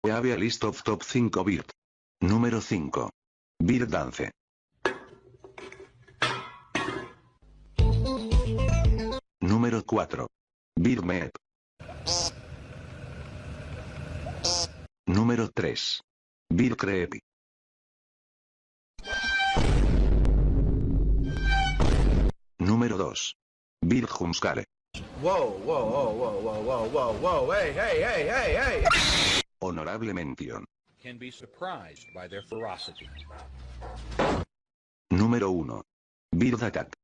We have a list of top 5 bird. Número 5. Bird Dance. Número 4. Bird Map. Número 3. Bird Creepy. Número 2. Bird Jumpscare. Whoa, whoa, whoa, whoa, whoa, whoa, whoa, whoa, hey, hey, hey, hey, hey. Honorable mention. Can be surprised by their ferocity. Número 1. Bird Attack.